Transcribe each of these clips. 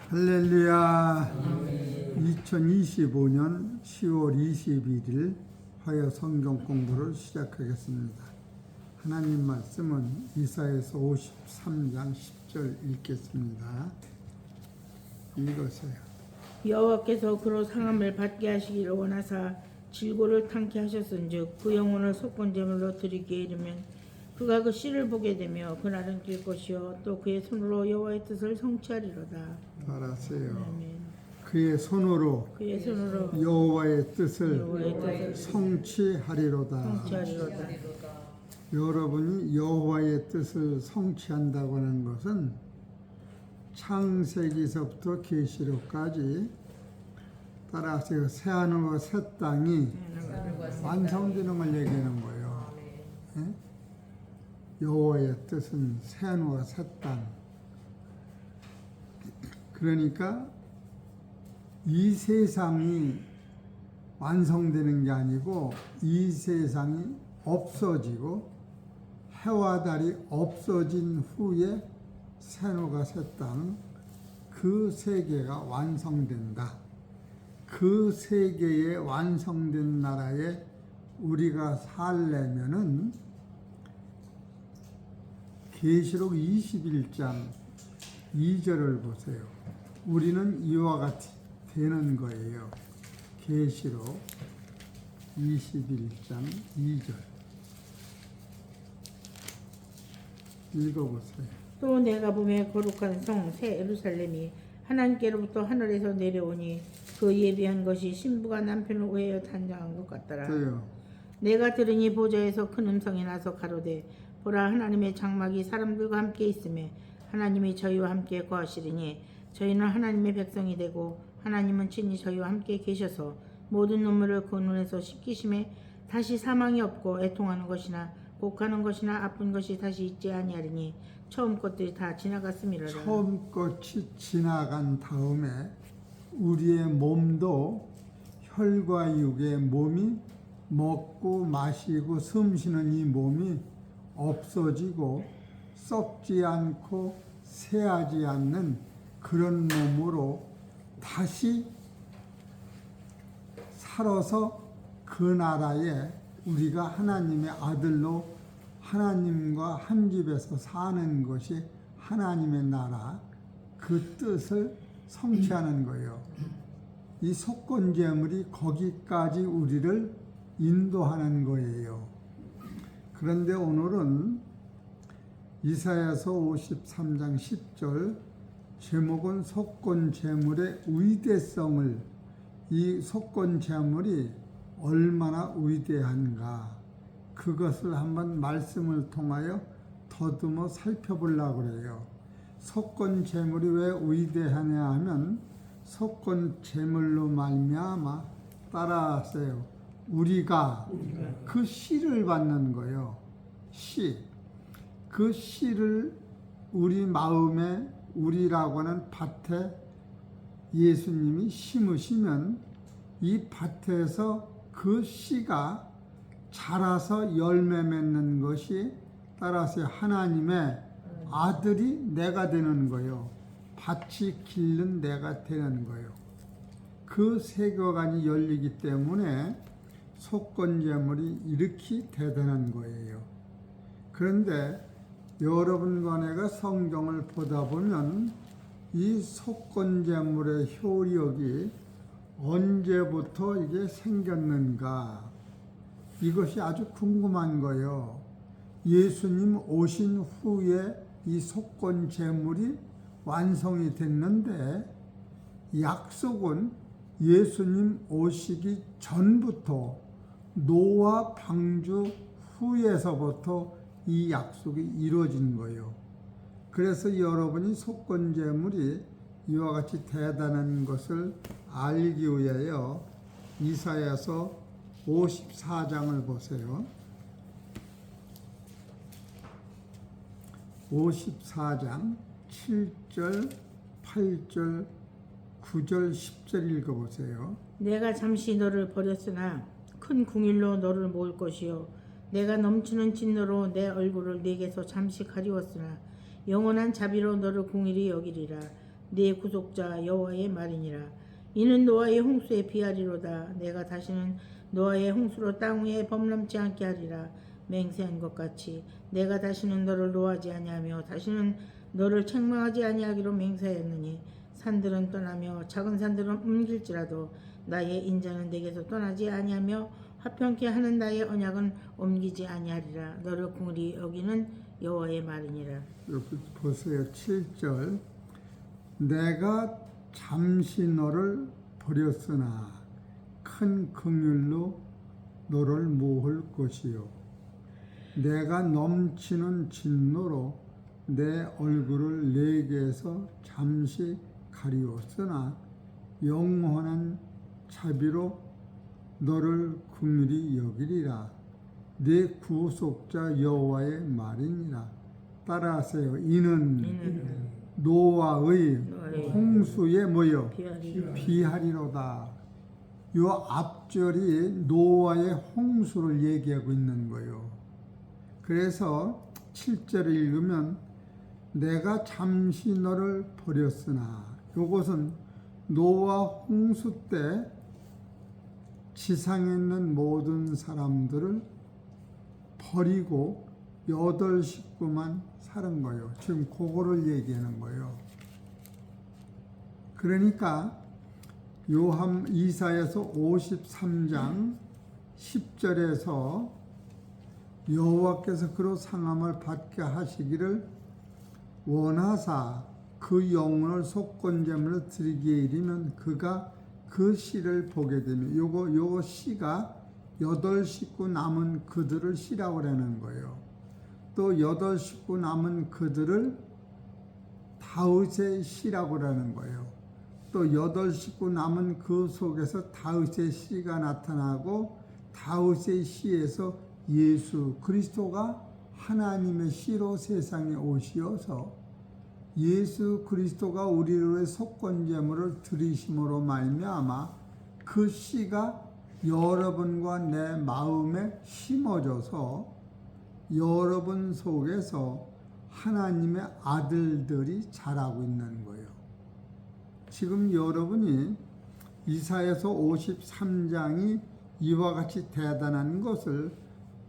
할렐루야. 2025년 10월 21일 화요 성경 공부를 시작하겠습니다. 하나님 말씀은 이사야서 53장 10절 읽겠습니다. 읽으세요. 여호와께서 그로 상함을 받게 하시기를 원하사 질고를 탕케 하셨은즉 그 영혼을 속건제물로 드리기에 이르면 그가 그 씨를 보게 되며 그날은 뛸 것이요 또 그의 손으로 여호와의 뜻을 성취하리로다. 따라하세요. 아멘. 그의 손으로 여호와의 뜻을 성취하리로다. 여러분이 여호와의 뜻을 성취한다고 하는 것은 창세기서부터 계시록까지 따라하세요. 새하늘과 새 땅이 완성되는 걸 얘기하는 거예요. 예? 여호와의 뜻은 새하늘과 새 땅. 그러니까 이 세상이 완성되는 게 아니고 이 세상이 없어지고 해와 달이 없어진 후에 새하늘과 새 땅, 그 세계가 완성된다. 그 세계에 완성된 나라에 우리가 살려면은 계시록 21장 2절을 보세요. 우리는 이와 같이 되는 거예요. 계시록 21장 2절 읽어보세요. 또 내가 보매 거룩한 성 새 예루살렘이 하나님께로부터 하늘에서 내려오니 그 예비한 것이 신부가 남편을 오해하여 단장한 것 같더라. 또요. 내가 들으니 보좌에서 큰 음성이 나서 가로되 보라 하나님의 장막이 사람들과 함께 있음에 하나님이 저희와 함께 거하시리니 저희는 하나님의 백성이 되고 하나님은 친히 저희와 함께 계셔서 모든 눈물을 그 눈에서 씻기심에 다시 사망이 없고 애통하는 것이나 곡하는 것이나 아픈 것이 다시 있지 아니하리니 처음 것들이 다 지나갔음이로라. 처음 것이 지나간 다음에 우리의 몸도 혈과 육의 몸이 먹고 마시고 숨쉬는 이 몸이 없어지고 썩지 않고 새하지 않는 그런 몸으로 다시 살아서 그 나라에 우리가 하나님의 아들로 하나님과 한 집에서 사는 것이 하나님의 나라, 그 뜻을 성취하는 거예요. 이 속건제물이 거기까지 우리를 인도하는 거예요. 그런데 오늘은 이사야서 53장 10절 제목은 속건제물의 위대성을, 이 속건제물이 얼마나 위대한가 그것을 한번 말씀을 통하여 더듬어 살펴보려고 그래요. 속건제물이 왜 위대하냐 하면 속건제물로 말미암아 따라하세요. 우리가 그 씨를 받는 거예요. 씨. 그 씨를 우리 마음에 우리라고 하는 밭에 예수님이 심으시면 이 밭에서 그 씨가 자라서 열매 맺는 것이 따라서 하나님의 아들이 내가 되는 거예요. 밭이 기른 내가 되는 거예요. 그 세계관이 열리기 때문에 속건제물이 이렇게 대단한 거예요. 그런데 여러분과 내가 성경을 보다 보면 이 속건제물의 효력이 언제부터 이게 생겼는가? 이것이 아주 궁금한 거예요. 예수님 오신 후에 이 속건제물이 완성이 됐는데 약속은 예수님 오시기 전부터 노아 방주 후에서부터 이 약속이 이루어진 거예요. 그래서 여러분이 속건제물이 이와 같이 대단한 것을 알기 위하여 이사야서 54장을 보세요. 54장 7절, 8절, 9절, 10절 읽어보세요. 내가 잠시 너를 버렸으나 큰 궁일로 너를 모을 것이요 내가 넘치는 진노로 내 얼굴을 네게서 잠시 가리웠으나 영원한 자비로 너를 공일히 여기리라. 네 구속자 여호와의 말이니라. 이는 노아의 홍수에 비하리로다. 내가 다시는 노아의 홍수로 땅 위에 범람치 않게 하리라. 맹세한 것 같이 내가 다시는 너를 노하지 아니하며 다시는 너를 책망하지 아니하기로 맹세하였느니 산들은 떠나며 작은 산들은 옮길지라도 나의 인자는 내게서 떠나지 아니하며 화평케 하는 나의 언약은 옮기지 아니하리라. 너를 긍휼히 여기는 여호와의 말이니라. 여기 보세요. 7절. 내가 잠시 너를 버렸으나 큰 긍휼로 너를 모을 것이요 내가 넘치는 진노로 내 얼굴을 내게서 잠시 가리웠으나 영원한 자비로 너를 긍휼히 여기리라. 내 구속자 여호와의 말이니라. 따라하세요. 이는 노아의 홍수에 뭐요? 비하리로다. 요 앞절이 노아의 홍수를 얘기하고 있는 거예요. 그래서 7절을 읽으면 내가 잠시 너를 버렸으나 요것은 노아 홍수 때 지상에 있는 모든 사람들을 버리고 8 식구만 사는 거예요. 지금 그거를 얘기하는 거예요. 그러니까 이사야서 53장 10절에서 여호와께서 그로 상함을 받게 하시기를 원하사 그 영혼을 속건제물로 드리기에 이르면 그가 그 씨를 보게 되며 요거 씨가 8 식구 남은 그들을 씨라고 하는 거예요. 또 8 식구 남은 그들을 다윗의 씨라고 하는 거예요. 또 8 식구 남은 그 속에서 다윗의 씨가 나타나고 다윗의 씨에서 예수 그리스도가 하나님의 씨로 세상에 오시어서 예수 그리스도가 우리를 속건제물을 드리심으로 말미암아 그 씨가 여러분과 내 마음에 심어져서 여러분 속에서 하나님의 아들들이 자라고 있는 거예요. 지금 여러분이 이사야서 53장이 이와 같이 대단한 것을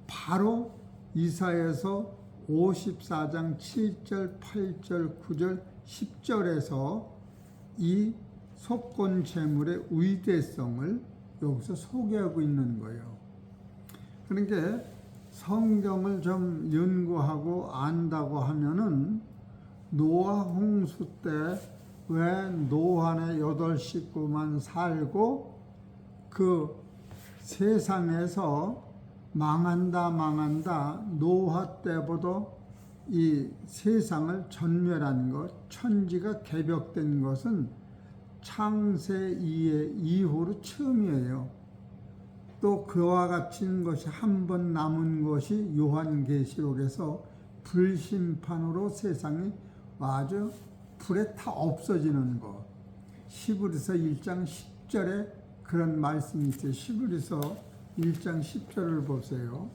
바로 이사야서 54장 7절, 8절, 9절, 10절에서 이 속건 제물의 위대성을 여기서 소개하고 있는 거예요. 그러니까 성경을 좀 연구하고 안다고 하면은 노아 홍수 때 왜 노아의 8 식구만 살고 그 세상에서 망한다 노아 때보다 이 세상을 전멸한 것, 천지가 개벽된 것은 창세 이후로 처음이에요. 또 그와 같은 것이 한 번 남은 것이 요한계시록에서 불심판으로 세상이 아주 불에 타 없어지는 것. 히브리서 1장 10절에 그런 말씀이 있어요. 히브리서 1장 10절을 보세요.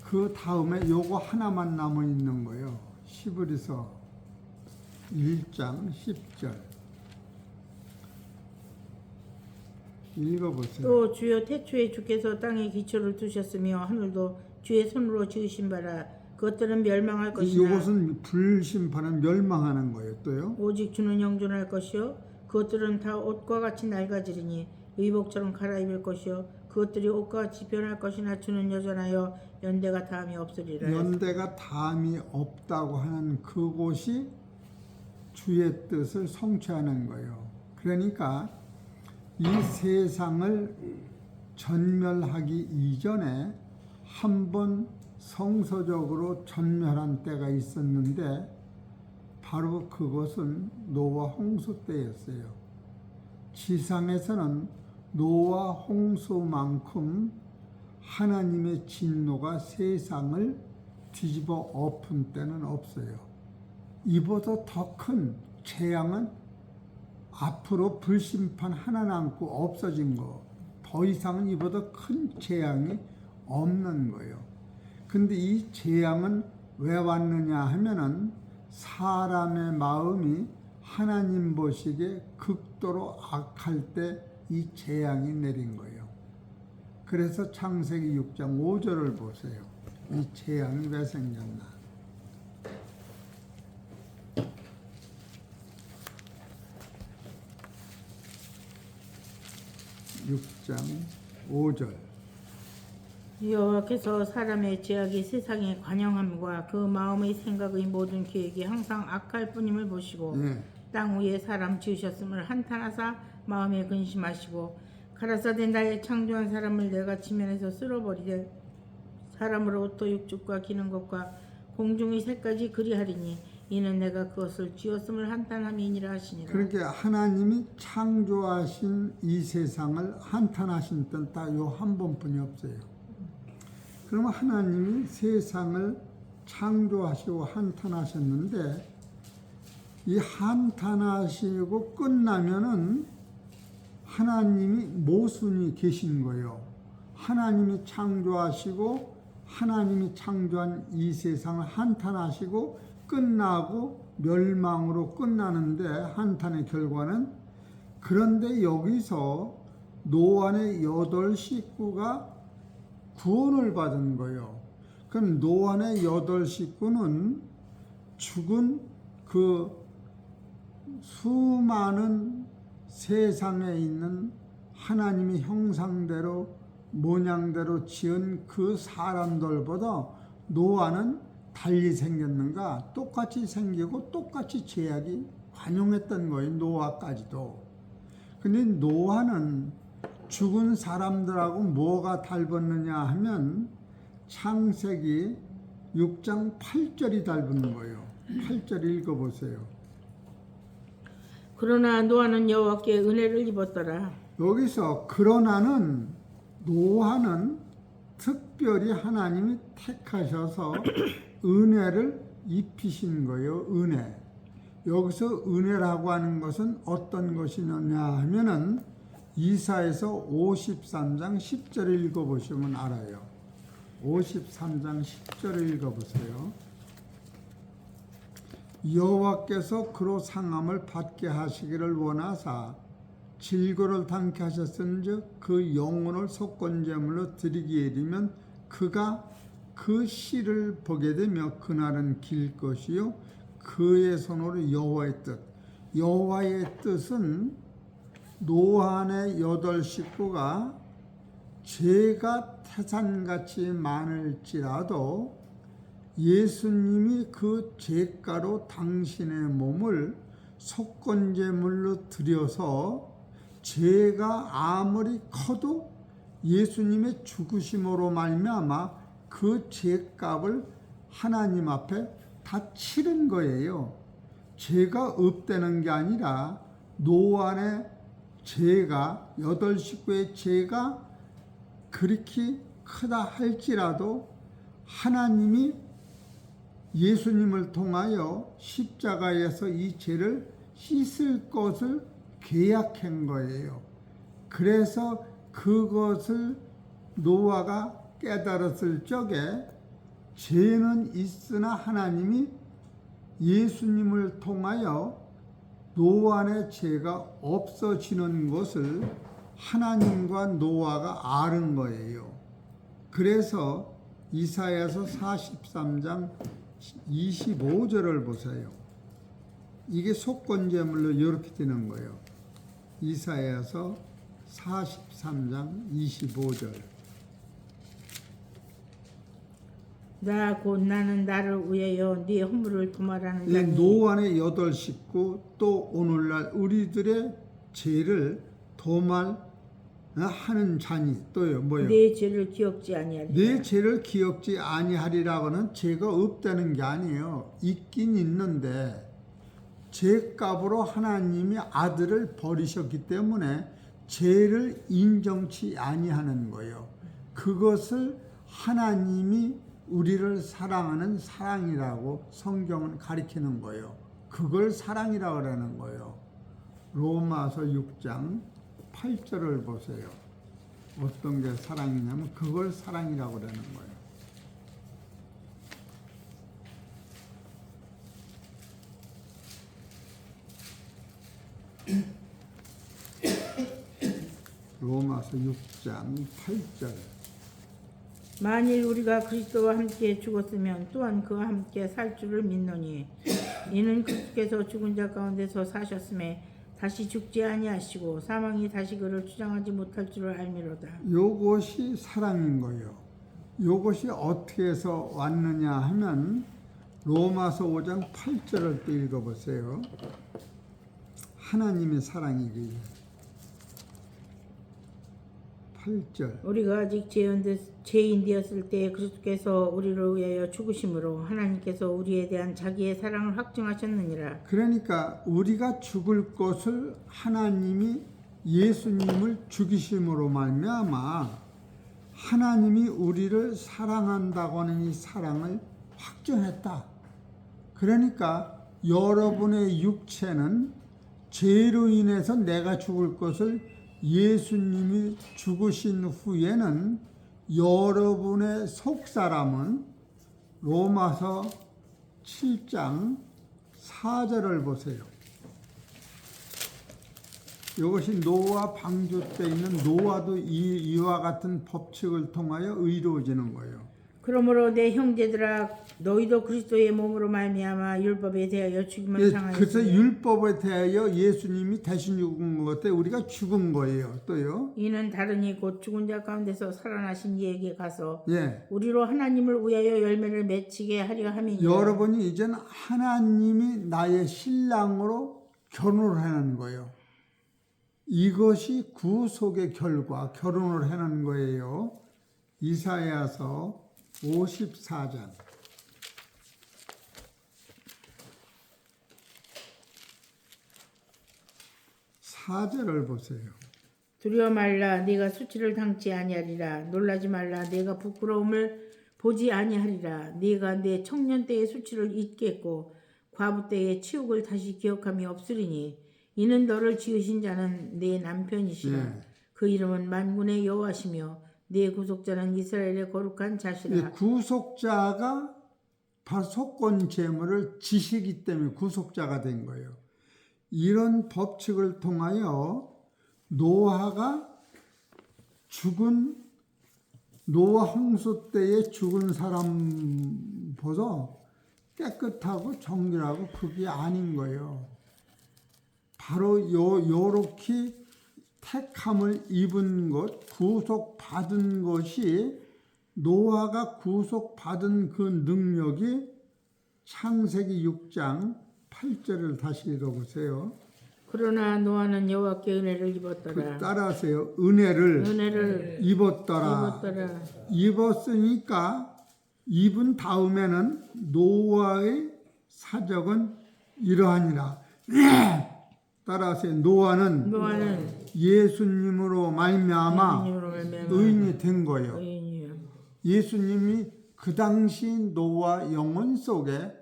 그 다음에 요거 하나만 남아 있는 거예요. 히브리서 1장 10절. 읽어보세요. 또 주여 태초에 주께서 땅에 기초를 두셨으며 하늘도 주의 손으로 지으신 바라. 그것들은 멸망할 것이나 이것은 불심판은 멸망하는 거예요. 또요. 오직 주는 영존할 것이요 그것들은 다 옷과 같이 낡아지리니 의복처럼 갈아입을 것이요 그것들이 옷과 같이 변할 것이나 주는 여전하여 연대가 다함이 없으리라. 연대가 다함이 없다고 하는 그곳이 주의 뜻을 성취하는 거예요. 그러니까 이 세상을 전멸하기 이전에 한번 성서적으로 전멸한 때가 있었는데 바로 그것은 노아 홍수 때였어요. 지상에서는 노아 홍수만큼 하나님의 진노가 세상을 뒤집어 엎은 때는 없어요. 이보다 더 큰 재앙은 앞으로 불심판 하나 남고 없어진 거, 더 이상은 이보다 큰 재앙이 없는 거예요. 근데 이 재앙은 왜 왔느냐 하면은 사람의 마음이 하나님 보시기에 극도로 악할 때 이 재앙이 내린 거예요. 그래서 창세기 6장 5절을 보세요. 이 재앙이 왜 생겼나? 6장 5절. 여호와께서 사람의 죄악이 세상에 관영함과 그 마음의 생각의 모든 계획이 항상 악할 뿐임을 보시고 예. 땅 위에 사람 지으셨음을 한탄하사 마음에 근심하시고 가라사대 나의 창조한 사람을 내가 지면에서 쓸어버리되 사람으로부터 육축과 기는 것과 공중의 새까지 그리하리니 이는 내가 그것을 지었음을 한탄함이니라 하시니라. 그러니까 하나님이 창조하신 이 세상을 한탄하신 뜻 딱 요 한 번뿐이 없어요. 그러면 하나님이 세상을 창조하시고 한탄하셨는데 이 한탄하시고 끝나면은 하나님이 모순이 계신 거예요. 하나님이 창조하시고 하나님이 창조한 이 세상을 한탄하시고 끝나고 멸망으로 끝나는데 한탄의 결과는, 그런데 여기서 노아의 8 식구가 구원을 받은 거예요. 그럼 노아의 8 식구는 죽은 그 수많은 세상에 있는 하나님의 형상대로 모양대로 지은 그 사람들보다 노아는 달리 생겼는가? 똑같이 생기고 똑같이 죄악이 관용했던 거예요. 노아까지도. 근데 노아는 죽은 사람들하고 뭐가 닮았느냐 하면 창세기 6장 8절이 닮은 거예요. 8절 읽어보세요. 그러나 노아는 여호와께 은혜를 입었더라. 여기서 그러나는 노아는 특별히 하나님이 택하셔서 은혜를 입히신 거예요. 은혜. 여기서 은혜라고 하는 것은 어떤 것이냐 하면은 이사야서 53장 10절을 읽어보시면 알아요. 53장 10절을 읽어보세요. 여호와께서 그로 상함을 받게 하시기를 원하사 질고를 당케 하셨은즉 그 영혼을 속건제물로 드리기에 이르면 그가 그 씨를 보게 되며 그날은 길 것이요 그의 손으로 여호와의 뜻. 여호와의 뜻은 노아의 8 식구가 죄가 태산같이 많을지라도 예수님이 그 죄가로 당신의 몸을 속건제물로 드려서 죄가 아무리 커도 예수님의 죽으심으로 말미암아 그 죄값을 하나님 앞에 다 치른 거예요. 죄가 없다는 게 아니라 노아의 죄가 8 식구의 죄가 그렇게 크다 할지라도 하나님이 예수님을 통하여 십자가에서 이 죄를 씻을 것을 계약한 거예요. 그래서 그것을 노아가 깨달았을 적에 죄는 있으나 하나님이 예수님을 통하여 노아의 죄가 없어지는 것을 하나님과 노아가 아는 거예요. 그래서 이사야서 43장 25절을 보세요. 이게 속건제물로 이렇게 되는 거예요. 이사야서 43장 25절. 나 곧 나는 나를 위하여 네 허물을 도말하는 이 자니 노아의 8 식구 또 오늘날 우리들의 죄를 도말하는 자니 또요 뭐요? 내 죄를 기억지 아니하리라. 내 죄를 기억지 아니하리라고는 죄가 없다는 게 아니에요. 있긴 있는데 죄값으로 하나님이 아들을 버리셨기 때문에 죄를 인정치 아니하는 거예요. 그것을 하나님이 우리를 사랑하는 사랑이라고 성경은 가리키는 거예요. 그걸 사랑이라고 그러는 거예요. 로마서 6장 8절을 보세요. 어떤 게 사랑이냐면 그걸 사랑이라고 그러는 거예요. 로마서 6장 8절. 만일 우리가 그리스도와 함께 죽었으면 또한 그와 함께 살 줄을 믿노니 이는 그리스도께서 죽은 자 가운데서 사셨음에 다시 죽지 아니하시고 사망이 다시 그를 주장하지 못할 줄을 알미로다. 요것이 사랑인 거예요. 요것이 어떻게 해서 왔느냐 하면 로마서 5장 8절을 또 읽어보세요. 하나님의 사랑이기 8절. 우리가 아직 죄인 되었을 때 그리스도께서 우리를 위하여 죽으심으로 하나님께서 우리에 대한 자기의 사랑을 확증하셨느니라. 그러니까 우리가 죽을 것을 하나님이 예수님을 죽이심으로 말미암아 하나님이 우리를 사랑한다고 하는 이 사랑을 확정했다. 그러니까 여러분의 육체는 죄로 인해서 내가 죽을 것을 예수님이 죽으신 후에는 여러분의 속사람은 로마서 7장 4절을 보세요. 이것이 노아 방주 때 있는 노아도 이와 같은 법칙을 통하여 의로워지는 거예요. 그러므로 내 형제들아 너희도 그리스도의 몸으로 말미암아 율법에 대하여 죽임을 당하였으니 그래서 율법에 대하여 예수님이 대신 죽은 것 때문에 우리가 죽은 거예요. 또요. 이는 다르니 곧 죽은 자 가운데서 살아나신 이에게 가서 예. 우리로 하나님을 위하여 열매를 맺히게 하려 함이니라. 여러분이 이제는 하나님이 나의 신랑으로 결혼을 해놓은 거예요. 이것이 구속의 결과, 결혼을 해놓은 거예요. 이사야서 54장 4절을 보세요. 두려워 말라 네가 수치를 당치 아니하리라. 놀라지 말라 네가 부끄러움을 보지 아니하리라. 네가 내 청년 때의 수치를 잊겠고 과부 때의 치욕을 다시 기억함이 없으리니 이는 너를 지으신 자는 내 남편이시라. 예. 그 이름은 만군의 여호와시며 네 구속자는 이스라엘의 거룩한 자시라. 이 구속자가 바로 속건 제물을 지시기 때문에 구속자가 된 거예요. 이런 법칙을 통하여 노아가 죽은 노아 홍수 때에 죽은 사람보다 깨끗하고 정결하고 그게 아닌 거예요. 바로 요렇게 택함을 입은 것, 구속받은 것이 노아가 구속받은 그 능력이 창세기 6장 8절을 다시 읽어보세요. 그러나 노아는 여호와께 은혜를 입었더라. 따라하세요. 은혜를 입었더라. 입었으니까 입은 다음에는 노아의 사적은 이러하니라. 따라하세요. 노아는 예수님으로 말미암아 의인이 된 거예요. 예수님이 그 당시 노아 영혼 속에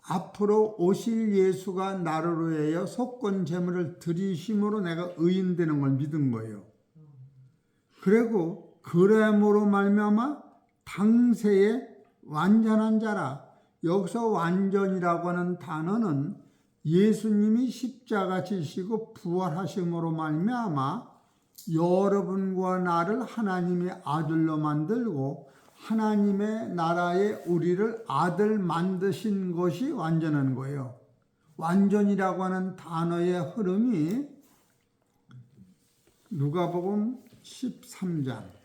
앞으로 오실 예수가 나를 위하여 속건 제물을 드리심으로 내가 의인 되는 걸 믿은 거예요. 그리고 그램으로 말미암아 당세의 완전한 자라. 여기서 완전이라고 하는 단어는 예수님이 십자가 지시고 부활하심으로 말미암아 여러분과 나를 하나님의 아들로 만들고 하나님의 나라에 우리를 아들 만드신 것이 완전한 거예요. 완전이라고 하는 단어의 흐름이 누가복음 13장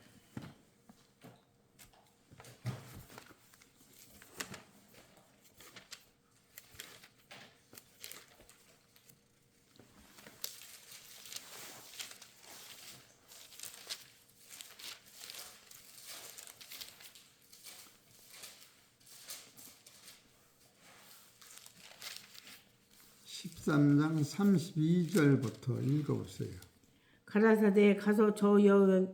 13장 32절부터 읽어보세요. 가라사대 가서 저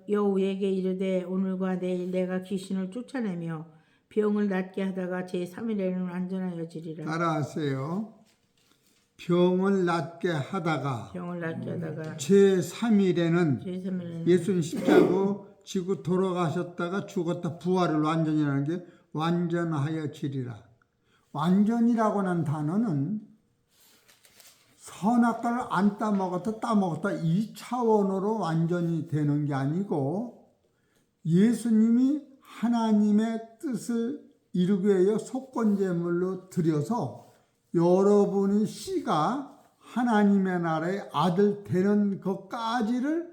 여우에게 이르되 오늘과 내일 내가 귀신을 쫓아내며 병을 낫게 하다가 제3일에는 완전하여지리라. 따라하세요. 병을 낫게 하다가 제3일에는 예수님 십자가 지고 돌아가셨다가 죽었다 부활을 완전이라는 게 완전하여지리라. 완전이라고 하는 단어는 선악과를 안 따먹었다 따먹었다 이 차원으로 완전히 되는 게 아니고 예수님이 하나님의 뜻을 이루기 위하여 속건제물로 드려서 여러분의 씨가 하나님의 나라의 아들 되는 것까지를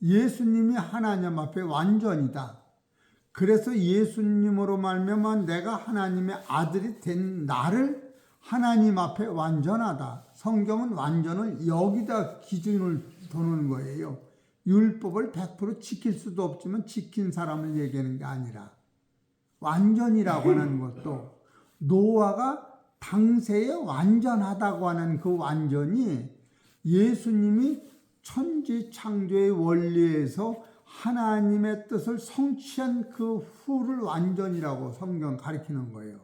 예수님이 하나님 앞에 완전이다. 그래서 예수님으로 말미암아 내가 하나님의 아들이 된 나를 하나님 앞에 완전하다. 성경은 완전을 여기다 기준을 두는 거예요. 율법을 100% 지킬 수도 없지만 지킨 사람을 얘기하는 게 아니라 완전이라고 하는 것도 노아가 당세에 완전하다고 하는 그 완전이 예수님이 천지 창조의 원리에서 하나님의 뜻을 성취한 그 후를 완전이라고 성경 가리키는 거예요.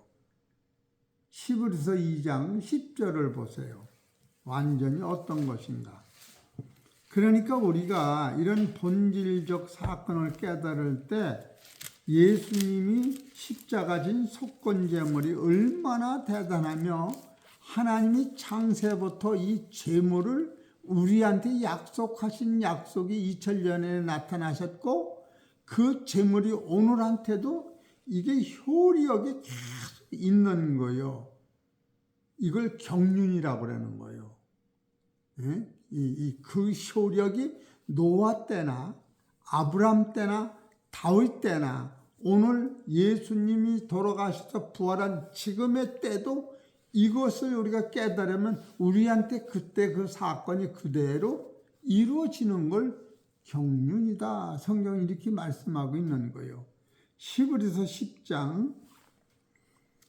히브리서 2장 10절을 보세요. 완전이 어떤 것인가? 그러니까 우리가 이런 본질적 사건을 깨달을 때 예수님이 십자가 진 속건제물이 얼마나 대단하며 하나님이 창세부터 이 제물을 우리한테 약속하신 약속이 2000년에 나타나셨고 그 제물이 오늘한테도 이게 효력이 계속 있는 거예요. 이걸 경륜이라고 그러는 거예요. 예? 그 효력이 노아 때나 아브람 때나 다윗 때나 오늘 예수님이 돌아가셔서 부활한 지금의 때도 이것을 우리가 깨달으면 우리한테 그때 그 사건이 그대로 이루어지는 걸 경륜이다. 성경이 이렇게 말씀하고 있는 거예요. 히브리서 10장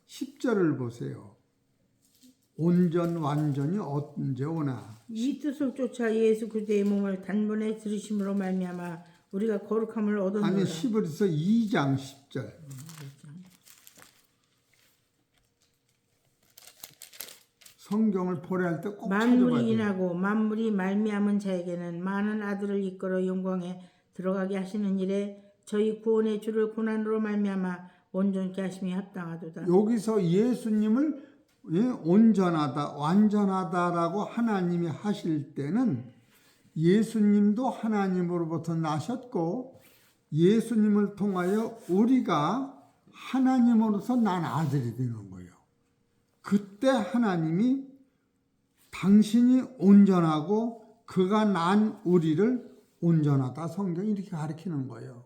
10절을 보세요. 온전 완전이 언제 오나. 이 뜻을 쫓아 예수 그리스도의 몸을 단번에 들으심으로 말미암아 우리가 거룩함을 얻었노라. 아니 히브리서 2장 10절. 성경을 보려할 때 꼭 찾아봐야 만물이 돼요. 인하고 만물이 말미암은 자에게는 많은 아들을 이끌어 영광에 들어가게 하시는 일에 저희 구원의 주를 고난으로 말미암아 온전케 하심이 합당하도다. 여기서 예수님을 온전하다, 완전하다라고 하나님이 하실 때는 예수님도 하나님으로부터 나셨고 예수님을 통하여 우리가 하나님으로서 난 아들이 되는 거예요. 그때 하나님이 당신이 온전하고 그가 난 우리를 온전하다. 성경이 이렇게 가르치는 거예요.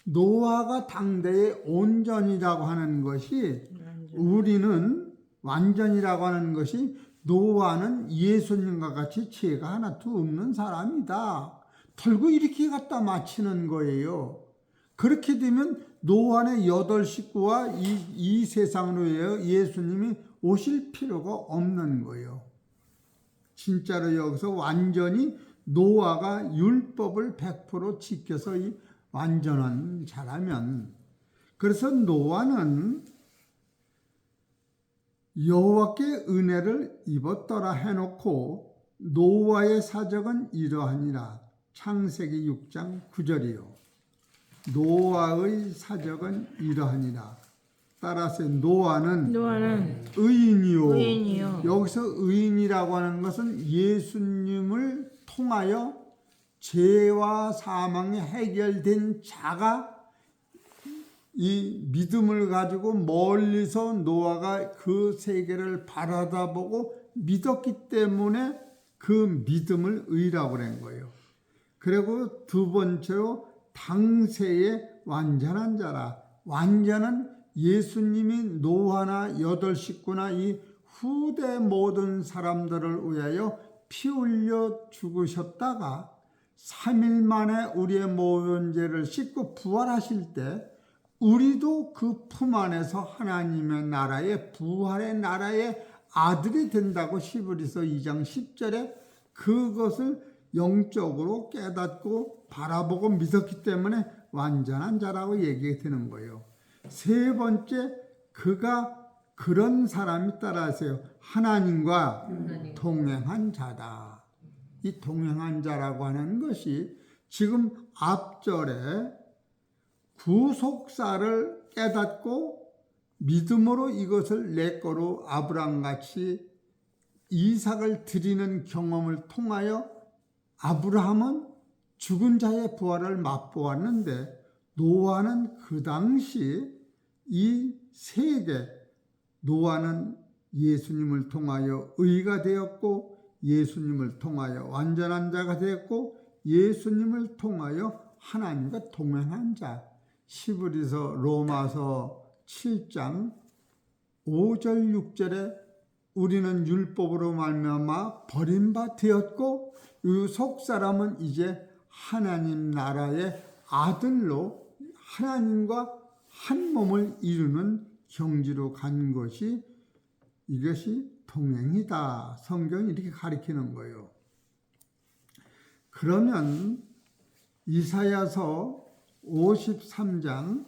노아가 당대의 온전이라고 하는 것이 우리는 완전이라고 하는 것이 노아는 예수님과 같이 죄가 하나도 없는 사람이다. 털고 이렇게 갖다 맞히는 거예요. 그렇게 되면 노아의 8 식구와 이 세상으로 예수님이 오실 필요가 없는 거예요. 진짜로 여기서 완전히 노아가 율법을 100% 지켜서 이 완전한 자라면 그래서 노아는 여호와께 은혜를 입었더라 해놓고 노아의 사적은 이러하니라. 창세기 6장 9절이요. 노아의 사적은 이러하니라. 따라서 노아는 의인이요. 여기서 의인이라고 하는 것은 예수님을 통하여 죄와 사망이 해결된 자가 이 믿음을 가지고 멀리서 노아가 그 세계를 바라다보고 믿었기 때문에 그 믿음을 의라고 한 거예요. 그리고 두 번째로 당세의 완전한 자라. 완전은 예수님이 노아나 8 식구나 이 후대 모든 사람들을 위하여 피 흘려 죽으셨다가 3일 만에 우리의 모든 죄를 씻고 부활하실 때 우리도 그 품 안에서 하나님의 나라의 부활의 나라의 아들이 된다고 히브리서 2장 10절에 그것을 영적으로 깨닫고 바라보고 믿었기 때문에 완전한 자라고 얘기되는 거예요. 세 번째, 그가 그런 사람이 따라하세요. 하나님과 동행한 자다. 이 동행한 자라고 하는 것이 지금 앞절에 구속사를 깨닫고 믿음으로 이것을 내 거로 아브라함같이 이삭을 드리는 경험을 통하여 아브라함은 죽은 자의 부활을 맛보았는데 노아는 그 당시 이 세계 노아는 예수님을 통하여 의가 되었고 예수님을 통하여 완전한 자가 되었고 예수님을 통하여 하나님과 동행한 자. 히브리서 로마서 7장 5절 6절에 우리는 율법으로 말미암아 버림바 되었고 이 속사람은 이제 하나님 나라의 아들로 하나님과 한 몸을 이루는 경지로 간 것이 이것이 동행이다. 성경이 이렇게 가리키는 거예요. 그러면 이사야서 53장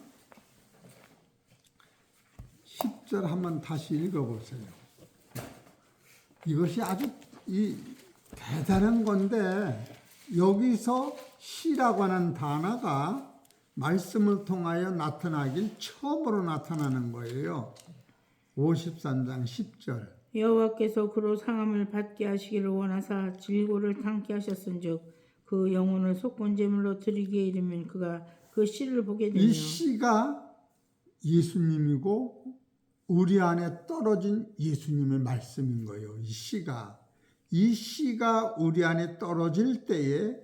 10절 한번 다시 읽어보세요. 이것이 아주 대단한 건데 여기서 시라고 하는 단어가 말씀을 통하여 나타나길 처음으로 나타나는 거예요. 53장 10절. 여호와께서 그로 상함을 받게 하시기를 원하사 질고를 당케 하셨은즉 그 영혼을 속건 제물로 드리기에 이르면 그가 그 씨를 보게 되며. 이 씨가 예수님이고 우리 안에 떨어진 예수님의 말씀인 거예요. 이 씨가 우리 안에 떨어질 때에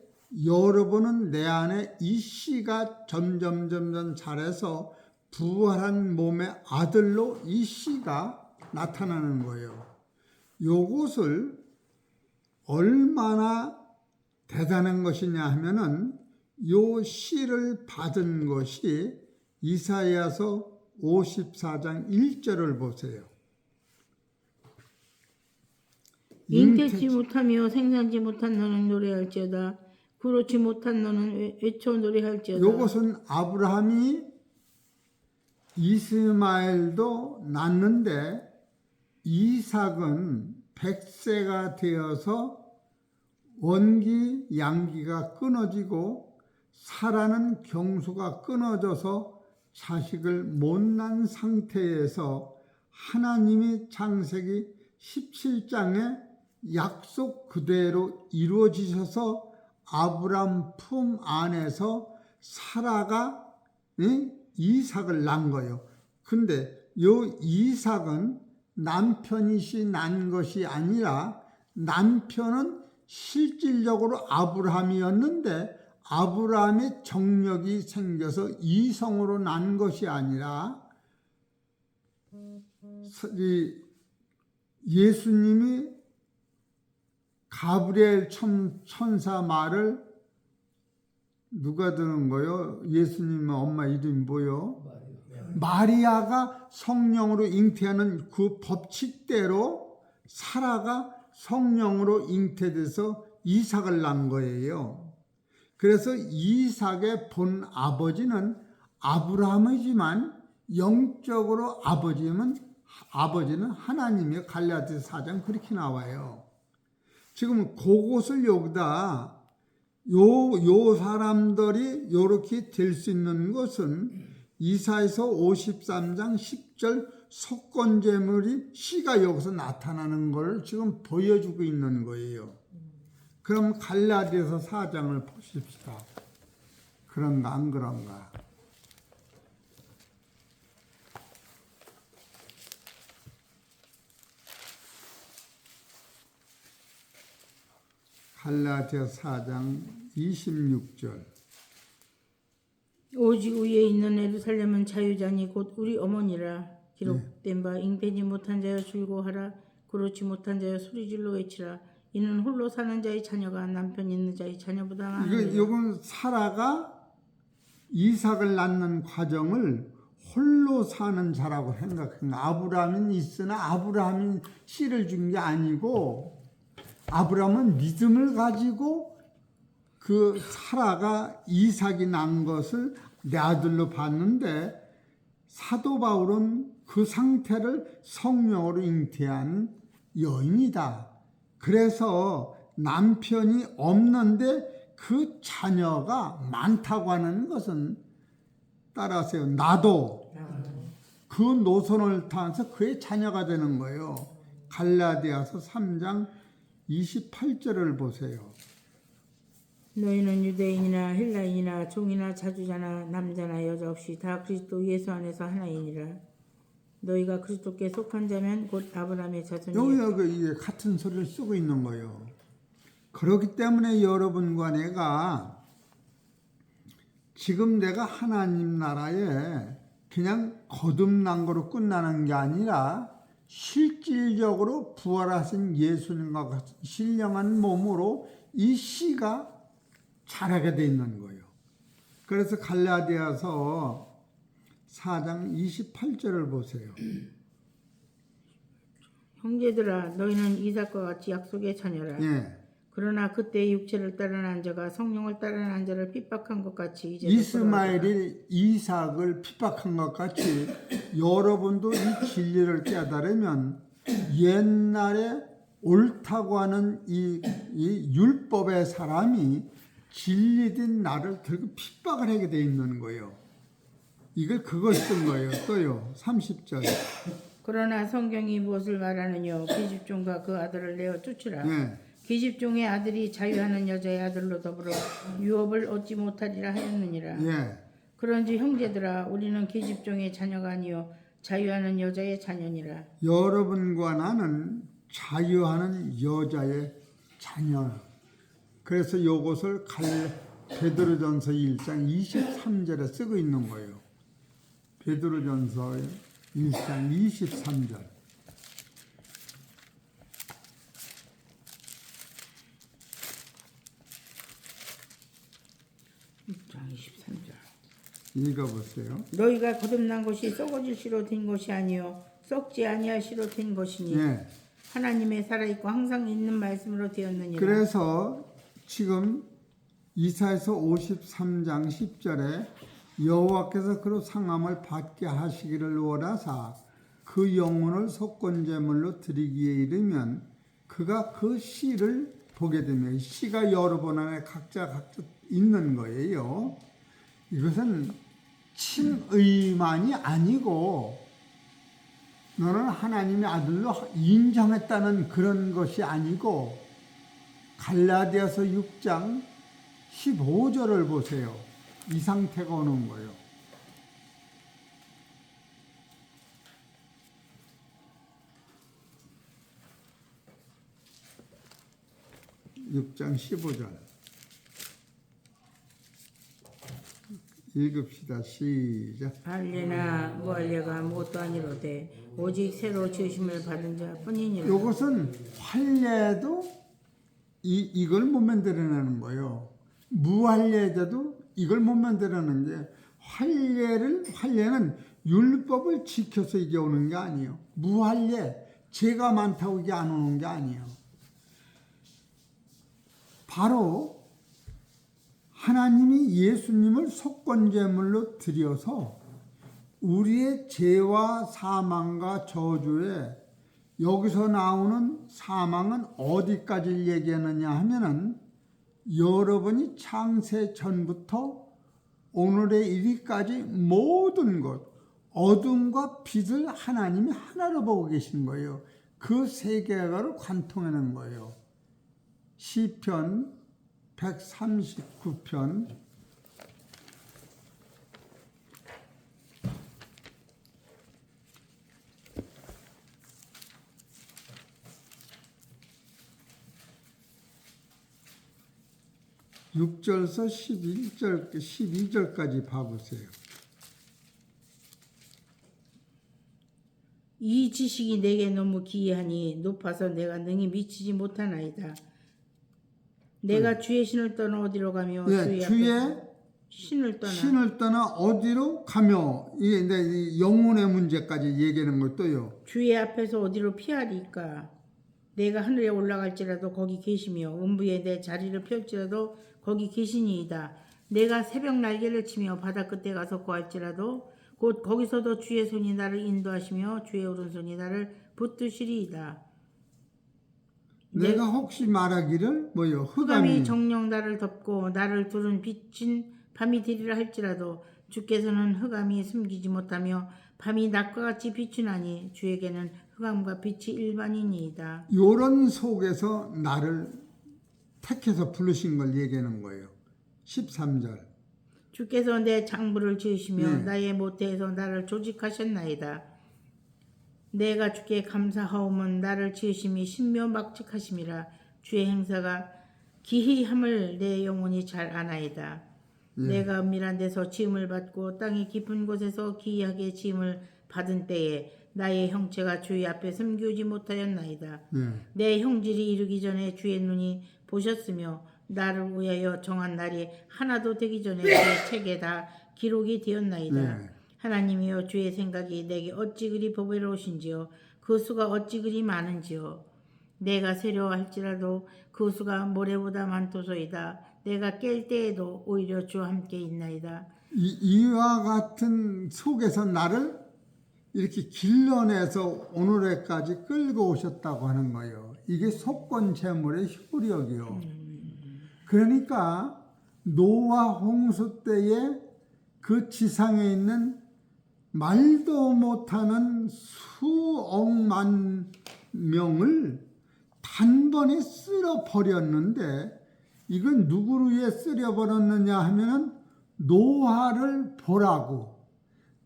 여러분은 내 안에 이 씨가 점점 자라서 부활한 몸의 아들로 이 씨가 나타나는 거예요. 요것을 얼마나 대단한 것이냐 하면은 요 씨를 받은 것이 이사야서 54장 1절을 보세요. 잉태치 못하며 생산지 못한 너는 노래할지어다. 그렇지 못한 너는 외쳐 노래할지어다. 요것은 아브라함이 이스마엘도 낳는데 이삭은 100세가 되어서 원기 양기가 끊어지고 사라는 경수가 끊어져서 자식을 못 낳은 상태에서 하나님이 창세기 17장에 약속 그대로 이루어지셔서 아브람 품 안에서 사라가 이삭을 낳은 거예요. 근데 요 이삭은 남편이시 난 것이 아니라 남편은 실질적으로 아브라함이었는데 아브라함의 정력이 생겨서 이성으로 난 것이 아니라 예수님이 가브리엘 천사 말을 누가 들은 거요? 예수님의 엄마 이름이 뭐요? 마리아가 성령으로 잉태하는 그 법칙대로 사라가 성령으로 잉태돼서 이삭을 낳은 거예요. 그래서 이삭의 본 아버지는 아브라함이지만 영적으로 아버지는 하나님의 갈라디아서 4장 그렇게 나와요. 지금 그것을 여기다 요 사람들이 요렇게 될 수 있는 것은 이사야서 53장 10절 속건제물이 씨가 여기서 나타나는 걸 지금 보여주고 있는 거예요. 그럼 갈라디아서 4장을 보십시다. 그런가 안 그런가? 갈라디아서 4장 26절. 오직 위에 있는 예루살렘은 자유자니 곧 우리 어머니라. 기록된 바 잉태지 못한 자여 즐거워하라. 그렇지 못한 자여 소리질러 외치라. 이는 홀로 사는 자의 자녀가 남편 있는 자의 자녀보다 많으니라. 이건 사라가 이삭을 낳는 과정을 홀로 사는 자라고 생각합니다. 아브라함은 있으나 아브라함이 씨를 준 게 아니고 아브라함은 믿음을 가지고 그 사라가 이삭이 난 것을 내 아들로 봤는데 사도 바울은 그 상태를 성령으로 잉태한 여인이다. 그래서 남편이 없는데 그 자녀가 많다고 하는 것은 따라하세요. 나도 그 노선을 타서 그의 자녀가 되는 거예요. 갈라디아서 3장 28절을 보세요. 너희는 유대인이나 헬라인이나 종이나 자주자나 남자나 여자 없이 다 그리스도 예수 안에서 하나이니라. 너희가 그리스도께 속한 자면 곧 아브라함의 자손이니. 여기가 이게 같은 소리를 쓰고 있는 거예요. 그렇기 때문에 여러분과 내가 지금 내가 하나님 나라에 그냥 거듭난 거로 끝나는 게 아니라 실질적으로 부활하신 예수님과 같은 신령한 몸으로 이 씨가 자라게 돼 있는 거예요. 그래서 갈라디아서 4장 28절을 보세요. 형제들아 너희는 이삭과 같이 약속의 자녀라. 예. 그러나 그때 육체를 따르는 한 자가 성령을 따르는 한 자를 핍박한 것 같이 이제 이스마엘이 이삭을 핍박한 것 같이 여러분도 이 진리를 깨달으면 옛날에 옳다고 하는 이 율법의 사람이 진리된 나를 들고 핍박을 하게 돼 있는 거예요. 이걸 그걸 쓴 거예요. 또요. 30절. 그러나 성경이 무엇을 말하느냐 기집종과 그 아들을 내어 쫓으라. 예. 기집종의 아들이 자유하는 여자의 아들로 더불어 유업을 얻지 못하리라 하였느니라. 예. 그런지 형제들아 우리는 기집종의 자녀가 아니요 자유하는 여자의 자녀니라. 여러분과 나는 자유하는 여자의 자녀. 그래서 이것을 베드로전서 1장 23절에 쓰고 있는 거예요. 베드로전서 1장 23절. 읽어보세요. 너희가 거듭난 것이 썩어질 씨로 된 것이 아니요 썩지 아니할 씨로 된 것이니 예. 하나님의 살아있고 항상 있는 말씀으로 되었느니라. 그래서 지금 이사야서 53장 10절에 여호와께서 그로 상함을 받게 하시기를 원하사 그 영혼을 속건제물로 드리기에 이르면 그가 그 씨를 보게 되며 이 씨가 여러 번 안에 각자 있는 거예요. 이것은 친의만이 아니고 너는 하나님의 아들로 인정했다는 그런 것이 아니고 갈라디아서 6장 15절을 보세요. 이 상태가 오는 거예요. (6장 15절) 읽읍시다. 시작. 할례나 무할례가 무엇도 아니로되 오직 새로 지으심을 받은 자뿐이니라. 이것은 할례도 이걸 못 만들어내는 거예요. 무할례자도 이걸 못 만들어내는 게 할례는 율법을 지켜서 이게 오는 게 아니에요. 무할례 죄가 많다고 이게 안 오는 게 아니에요. 바로 하나님이 예수님을 속건제물로 드려서 우리의 죄와 사망과 저주에 여기서 나오는 사망은 어디까지 얘기하느냐 하면은 여러분이 창세 전부터 오늘의 이리까지 모든 것 어둠과 빛을 하나님이 하나로 보고 계신 거예요. 그 세계관을 관통하는 거예요. 시편 139편 6절에서 12절까지 봐보세요. 이 지식이 내게 너무 기이하니 높아서 내가 능히 미치지 못하나이다. 내가 주의 신을 떠나 어디로 가며 주의 신을 떠나 어디로 가며 이게 이제 영혼의 문제까지 얘기하는 것도요. 주의 앞에서 어디로 피하리까? 내가 하늘에 올라갈지라도 거기 계시며 음부에 내 자리를 펼지라도 거기 계시니이다. 내가 새벽 날개를 치며 바다 끝에 가서 거할지라도 곧 거기서도 주의 손이 나를 인도하시며 주의 오른손이 나를 붙드시리이다. 내가 혹시 말하기를 뭐요? 흑암이 정녕 나를 덮고 나를 두른 빛인 밤이 되리라 할지라도 주께서는 흑암이 숨기지 못하며 밤이 낮과 같이 비추나니 주에게는 흑암과 빛이 일반이니이다. 요런 속에서 나를 택해서 부르신 걸 얘기하는 거예요. 13절. 주께서 내 장부를 지으시며 네. 나의 모태에서 나를 조직하셨나이다. 내가 주께 감사하오면 나를 지으심이 신묘막측하심이라. 주의 행사가 기이함을 내 영혼이 잘 아나이다. 예. 내가 은밀한 데서 지음을 받고 땅의 깊은 곳에서 기이하게 지음을 받은 때에 나의 형체가 주의 앞에 숨기우지 못하였나이다. 예. 내 형질이 이르기 전에 주의 눈이 보셨으며 나를 위하여 정한 날이 하나도 되기 전에 주의 책에 다 기록이 되었나이다. 예. 하나님이여 주의 생각이 내게 어찌 그리 보배로우신지요 그 수가 어찌 그리 많은지요. 내가 세려 할지라도 그 수가 모래보다 많도소이다. 내가 깰 때에도 오히려 주와 함께 있나이다. 이와 같은 속에서 나를 이렇게 길러내서 오늘에까지 끌고 오셨다고 하는 거예요. 이게 속건 제물의 효력이요. 그러니까 노아 홍수 때에 그 지상에 있는 말도 못하는 수억만 명을 단번에 쓸어 버렸는데, 이건 누구를 위해 쓸어 버렸느냐 하면은 노아를 보라고.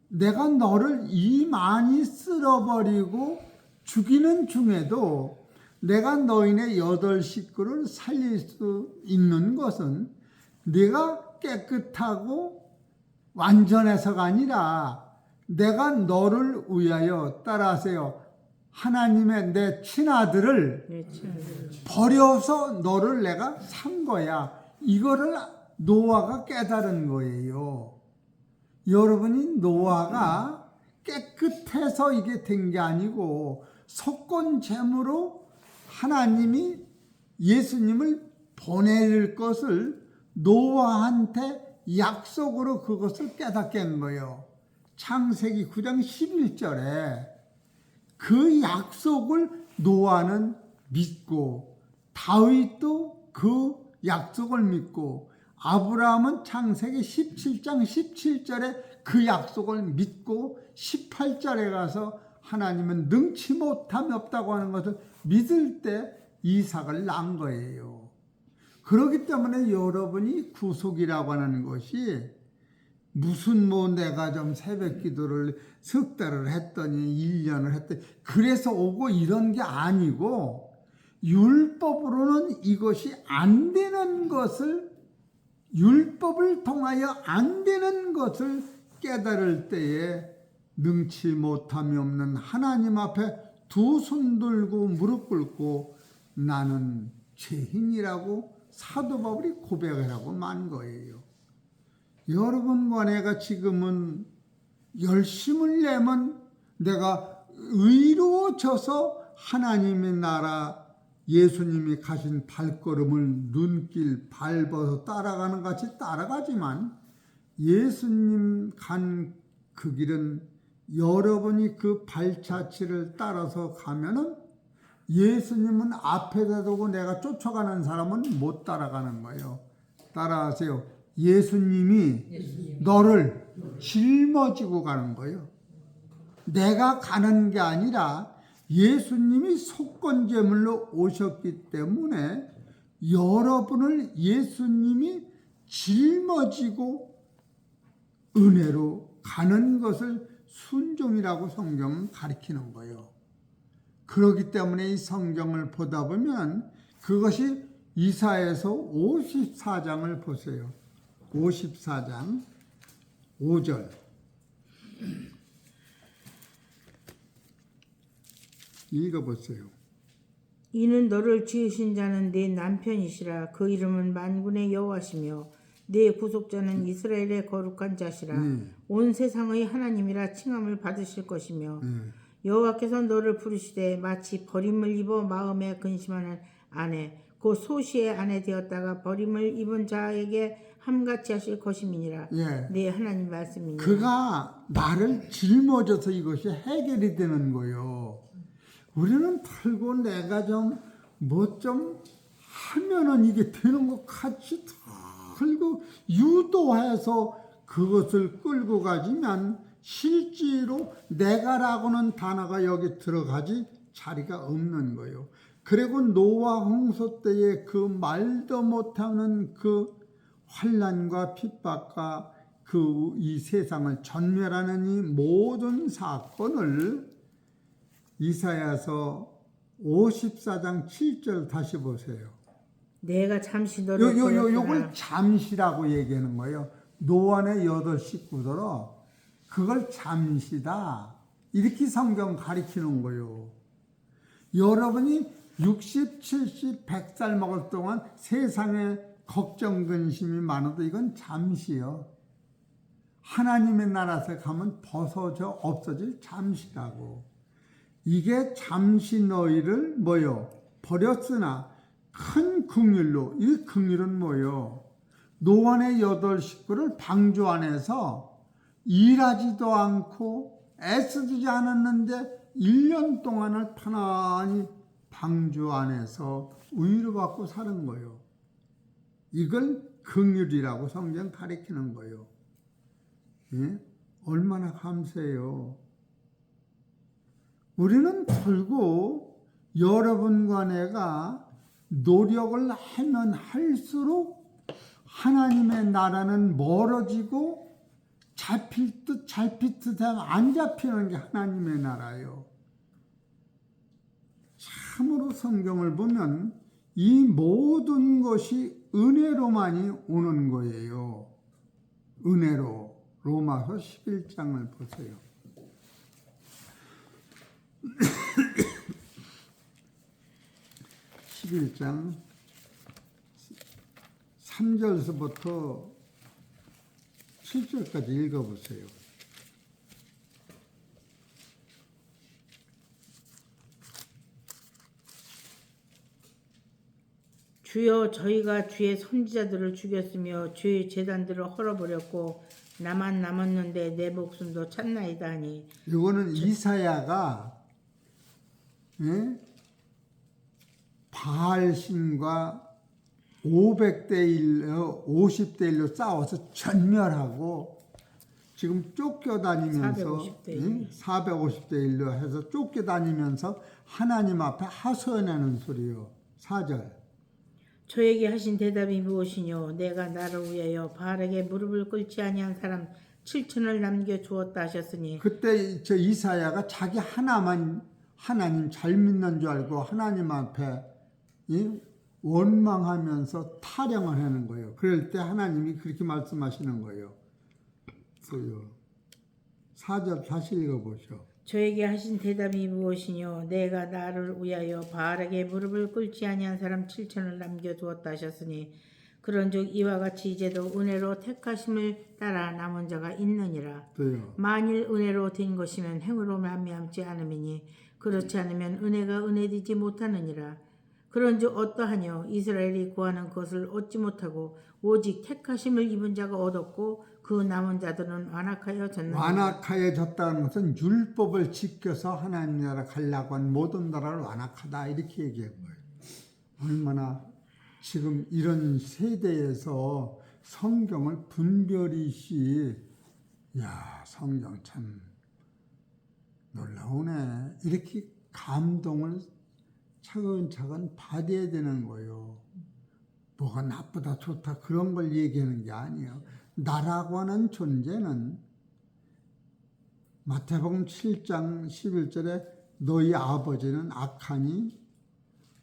내가 너를 이 많이 쓸어버리고 죽이는 중에도 내가 너희네 8 식구를 살릴 수 있는 것은 네가 깨끗하고 완전해서가 아니라 내가 너를 위하여, 따라하세요, 하나님의 내 친아들을 버려서 너를 내가 산 거야. 이거를 노아가 깨달은 거예요. 여러분이 노아가 깨끗해서 이게 된 게 아니고 속건제물로 하나님이 예수님을 보낼 것을 노아한테 약속으로 그것을 깨닫게 한 거예요. 창세기 9장 11절에 그 약속을 노아는 믿고, 다윗도 그 약속을 믿고, 아브라함은 창세기 17장 17절에 그 약속을 믿고 18절에 가서 하나님은 능치 못함이 없다고 하는 것을 믿을 때 이삭을 낳은 거예요. 그렇기 때문에 여러분이 구속이라고 하는 것이 무슨 내가 좀 새벽 기도를 석 달을 했더니 1년을 했더니 그래서 오고 이런 게 아니고, 율법으로는 이것이 안 되는 것을, 율법을 통하여 안 되는 것을 깨달을 때에 능치 못함이 없는 하나님 앞에 두 손 들고 무릎 꿇고 나는 죄인이라고 사도 바울이 고백을 하고 만 거예요. 여러분과 내가 지금은 열심을 내면 내가 의로워져서 하나님의 나라, 예수님이 가신 발걸음을 눈길 밟아서 따라가는 같이 따라가지만, 예수님 간 그 길은 여러분이 그 발자취를 따라서 가면은 예수님은 앞에다 두고 내가 쫓아가는 사람은 못 따라가는 거예요. 따라하세요. 예수님이 너를 짊어지고 가는 거예요. 내가 가는 게 아니라 예수님이 속건제물로 오셨기 때문에 여러분을 예수님이 짊어지고 은혜로 가는 것을 순종이라고 성경은 가리키는 거예요. 그렇기 때문에 이 성경을 보다 보면 그것이 이사야서 54장을 보세요. 54장 5절. 읽어보세요. 이는 너를 지으신 자는 네 남편이시라. 그 이름은 만군의 여호와시며 네 구속자는 이스라엘의 거룩한 자시라. 온 세상의 하나님이라 칭함을 받으실 것이며 여호와께서 너를 부르시되 마치 버림을 입어 마음에 근심하는 아내 곧 소시의 아내 되었다가 버림을 입은 자에게 함같이 하실 것임이니라. 예. 네 하나님 말씀이니라. 그가 나를 짊어져서 이것이 해결이 되는 거예요. 우리는 털고 내가 좀 하면은 이게 되는 것 같이 털고 유도해서 그것을 끌고 가지만 실제로 내가라고는 단어가 여기 들어가지 자리가 없는 거예요. 그리고 노아 홍수 때에 그 말도 못하는 그 환난과 핍박과 그 이 세상을 전멸하는 이 모든 사건을 이사야서 54장 7절 다시 보세요. 내가 잠시 너를 보였으나 요걸 잠시라고 얘기하는 거예요. 노아의 8 식구들어 그걸 잠시다. 이렇게 성경 가리키는 거예요. 여러분이 60, 70, 100살 먹을 동안 세상에 걱정, 근심이 많아도 이건 잠시요. 하나님의 나라에 가면 벗어져 없어질 잠시라고. 이게 잠시 너희를 뭐요? 버렸으나 큰 긍휼로. 이 긍휼은 뭐요? 노아의 8 식구를 방주 안에서 일하지도 않고 애쓰지 않았는데 1년 동안을 편안히 방주 안에서 우유를 받고 사는 거예요. 이걸 긍휼이라고 성경 가리키는 거예요. 예? 얼마나 감사해요. 우리는 결국 여러분과 내가 노력을 하면 할수록 하나님의 나라는 멀어지고 잡힐 듯 안 잡히는 게 하나님의 나라예요. 참으로 성경을 보면 이 모든 것이 은혜로만이 오는 거예요. 은혜로. 로마서 11장을 보세요. 11장 3절서부터 7절까지 읽어보세요. 주여 저희가 주의 선지자들을 죽였으며 주의 제단들을 헐어버렸고 나만 남았는데 내 목숨도 찾나이다 하니. 이거는 이사야가 바알신과 500대 1, 50대 1로 싸워서 전멸하고 지금 쫓겨다니면서 450대 1로 해서 쫓겨다니면서 하나님 앞에 하소연하는 소리요. 4절. 저에게 하신 대답이 무엇이뇨? 내가 나를 위하여 바알에게 무릎을 꿇지 아니한 사람 7천을 남겨 주었다 하셨으니. 그때 저 이사야가 자기 하나만 하나님 잘 믿는 줄 알고 하나님 앞에 원망하면서 타령을 하는 거예요. 그럴 때 하나님이 그렇게 말씀하시는 거예요. 4절 다시 읽어보죠. 저에게 하신 대답이 무엇이뇨? 내가 나를 위하여 바알에게 무릎을 꿇지 아니한 사람 7천을 남겨두었다 하셨으니 그런즉 이와 같이 이제도 은혜로 택하심을 따라 남은 자가 있느니라. 또요. 만일 은혜로 된 것이면 행으로 말미암지 않음이니 그렇지 않으면 은혜가 은혜되지 못하느니라. 그런즉 어떠하뇨? 이스라엘이 구하는 것을 얻지 못하고 오직 택하심을 입은 자가 얻었고 그 남은 자들은 완악하여졌느니라. 완악하여졌다는 것은 율법을 지켜서 하나님 나라 가려고 한 모든 나라를 완악하다 이렇게 얘기한 거예요. 얼마나 지금 이런 세대에서 성경을 분별이시, 야 성경 참 놀라우네 이렇게 감동을 차근차근 받아야 되는 거예요. 뭐가 나쁘다 좋다 그런 걸 얘기하는 게 아니에요. 나라고 하는 존재는 마태복음 7장 11절에 너희 아버지는 악하니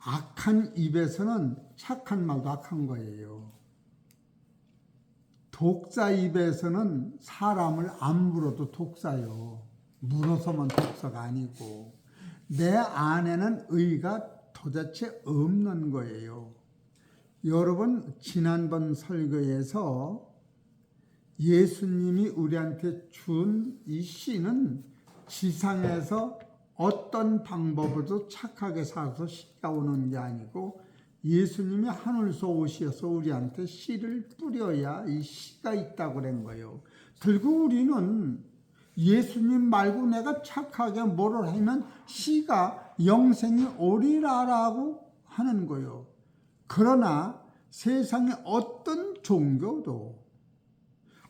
악한 입에서는 착한 말도 악한 거예요. 독사 입에서는 사람을 안 물어도 독사요. 물어서만 독사가 아니고 내 안에는 의가 도대체 없는 거예요. 여러분 지난번 설교에서 예수님이 우리한테 준 이 씨는 지상에서 어떤 방법으로도 착하게 살아서 씨가 오는 게 아니고 예수님이 하늘에서 오셔서 우리한테 씨를 뿌려야 이 씨가 있다고 그런 거예요. 결국 우리는 예수님 말고 내가 착하게 뭐를 하면 씨가 영생이 오리라라고 하는 거예요. 그러나 세상의 어떤 종교도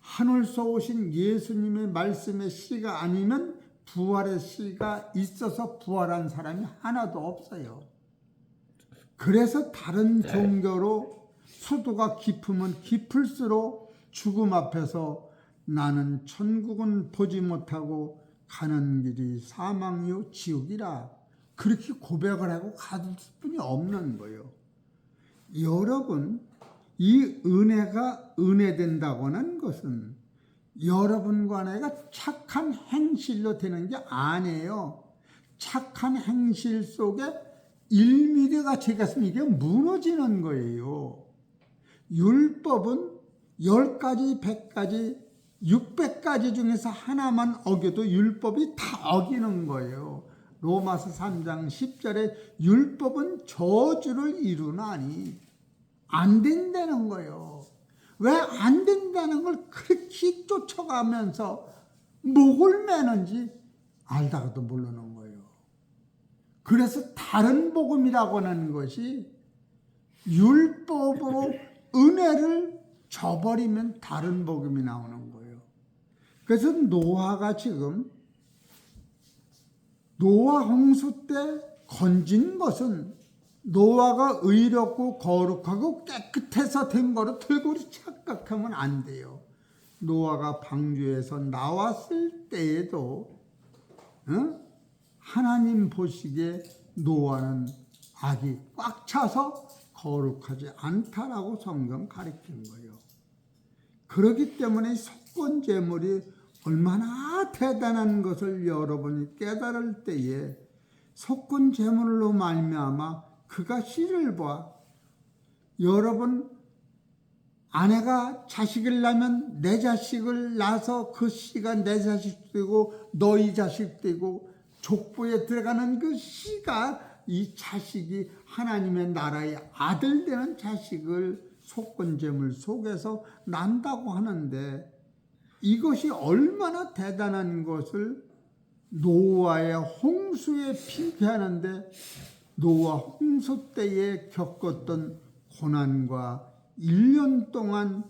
하늘서 오신 예수님의 말씀의 씨가 아니면 부활의 씨가 있어서 부활한 사람이 하나도 없어요. 그래서 다른 종교로 수도가 깊으면 깊을수록 죽음 앞에서 나는 천국은 보지 못하고 가는 길이 사망이요 지옥이라 그렇게 고백을 하고 가둘 수뿐이 없는 거예요. 여러분, 이 은혜가 은혜된다고 하는 것은 여러분과 내가 착한 행실로 되는 게 아니에요. 착한 행실 속에 1mm가 제갔으면 이게 무너지는 거예요. 율법은 10가지, 100가지, 600가지 중에서 하나만 어겨도 율법이 다 어기는 거예요. 로마서 3장 10절에 율법은 저주를 이루나니 안 된다는 거예요. 왜 안 된다는 걸 그렇게 쫓아가면서 목을 매는지 알다가도 모르는 거예요. 그래서 다른 복음이라고 하는 것이 율법으로 은혜를 저버리면 다른 복음이 나오는 거예요. 그래서 노아가 지금 노아 홍수 때 건진 것은 노아가 의롭고 거룩하고 깨끗해서 된 거로 틀고리 착각하면 안 돼요. 노아가 방주에서 나왔을 때에도 하나님 보시기에 노아는 악이 꽉 차서 거룩하지 않다라고 성경 가르친 거예요. 그렇기 때문에 속건제물이 얼마나 대단한 것을 여러분이 깨달을 때에 속건제물로 말미암아 그가 씨를 봐. 여러분 아내가 자식을 낳으면 내 자식을 낳아서 그 씨가 내 자식 되고 너희 자식 되고 족보에 들어가는 그 씨가 이 자식이 하나님의 나라의 아들 되는 자식을 속건제물 속에서 난다고 하는데 이것이 얼마나 대단한 것을 노아의 홍수에 비교하는데 노아 홍수 때에 겪었던 고난과 1년 동안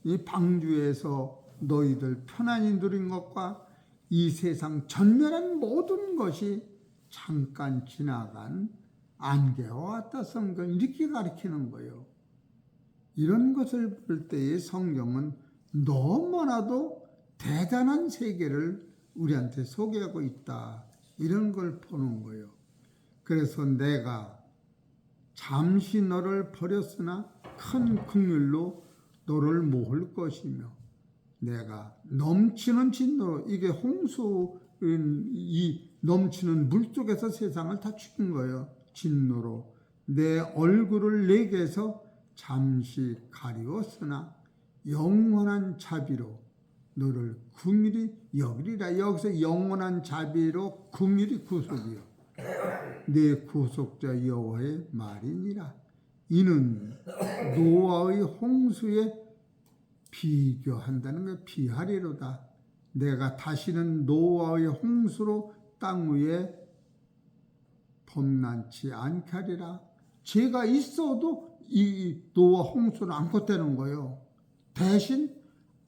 이 방주에서 너희들 편안히 누린 것과 이 세상 전멸한 모든 것이 잠깐 지나간 안개와 같다 성경 이렇게 가르치는 거예요. 이런 것을 볼 때의 성경은 너무나도 대단한 세계를 우리한테 소개하고 있다. 이런 걸 보는 거예요. 그래서 내가 잠시 너를 버렸으나 큰 긍휼로 너를 모을 것이며 내가 넘치는 진노로 이게 홍수인 이 넘치는 물 속에서 세상을 다 죽인 거예요. 진노로 내 얼굴을 내게서 잠시 가리웠으나 영원한 자비로 너를 긍휼히 여기리라. 여기서 영원한 자비로 긍휼히 구속이요. 내 구속자 여호와의 말이니라. 이는 노아의 홍수에 비교한다는 것 비하리로다. 내가 다시는 노아의 홍수로 땅 위에 범람치 않게 하리라. 죄가 있어도 이 노아 홍수는 안 걷대는 거예요. 대신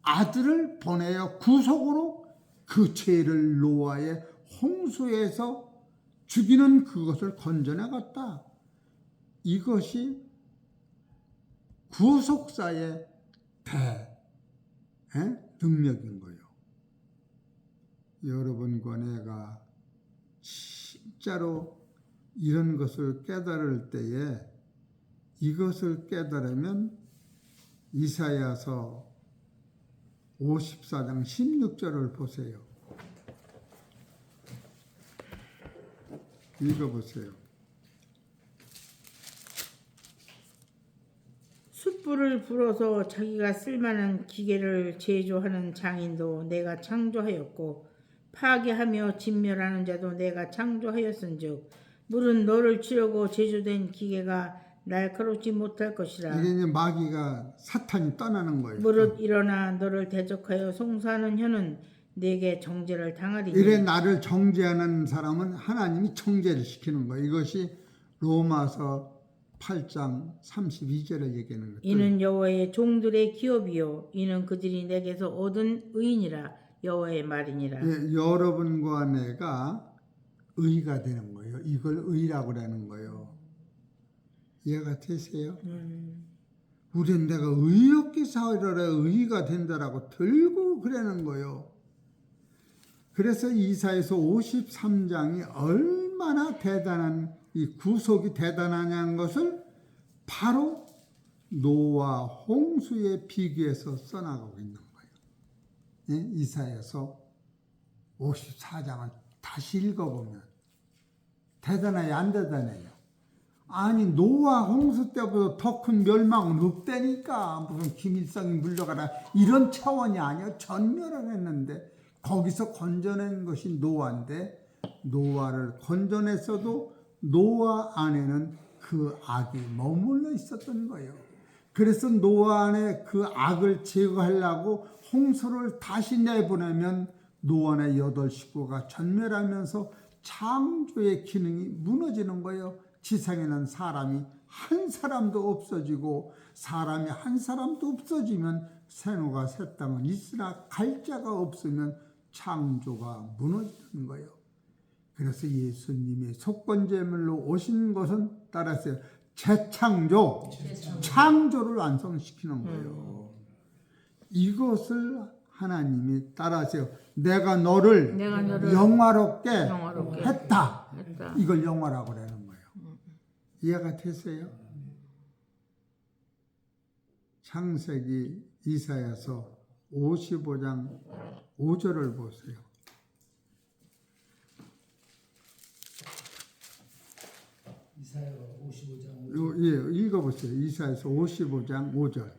아들을 보내어 구속으로 그 죄를 노아의 홍수에서 죽이는 그것을 건져내갔다. 이것이 구속사의 능력인 거예요. 여러분과 내가 진짜로 이런 것을 깨달을 때에 이것을 깨달으면 이사야서 54장 16절을 보세요. 읽어보세요. 숯불을 불어서 자기가 쓸만한 기계를 제조하는 장인도 내가 창조하였고 파괴하며 진멸하는 자도 내가 창조하였은즉 물은 너를 치려고 제조된 기계가 날카롭지 못할 것이라. 이게 이제 마귀가 사탄이 떠나는 거예요. 무릇 일어나 너를 대적하여 송사하는 혀는 내게 정죄를 당하리니. 이래 나를 정죄하는 사람은 하나님이 정죄를 시키는 거예요. 이것이 로마서 8장 32절을 얘기하는 것들. 이는 여호와의 종들의 기업이요 이는 그들이 내게서 얻은 의인이라 여호와의 말이니라. 예, 여러분과 내가 의가 되는 거예요. 이걸 의라고 하는 거예요. 이해가 되세요? 우리는 내가 의롭게 살아야 의가 된다라고 들고 그러는 거예요. 그래서 이사야서 53장이 얼마나 대단한 이 구속이 대단하냐는 것을 바로 노아 홍수에 비교해서 써나가고 있는 거예요. 예? 이사야서 54장을 다시 읽어보면 대단해요, 안 대단해요? 아니 노아 홍수 때보다 더 큰 멸망은 없다니까. 무슨 김일성이 물러가라 이런 차원이 아니야. 전멸을 했는데 거기서 건져낸 것이 노아인데 노아를 건져냈어도 노아 안에는 그 악이 머물러 있었던 거예요. 그래서 노아 안에 그 악을 제거하려고 홍수를 다시 내보내면 노아의 8 식구가 전멸하면서 창조의 기능이 무너지는 거예요. 지상에는 사람이 한 사람도 없어지고 사람이 한 사람도 없어지면 생후가 새 땅은 있으나 갈 자가 없으면 창조가 무너지는 거예요. 그래서 예수님이 속건제물로 오신 것은 따라서 재창조, 창조를 완성시키는 거예요. 이것을 하나님이 따라하세요. 내가 너를 영화롭게 했다. 이걸 영화라고 하는 거예요. 이해가 되세요? 창세기 이사야서 55장 5절을 보세요. 이사야 55장 5절. 예, 읽어보세요. 이사야서 55장 5절.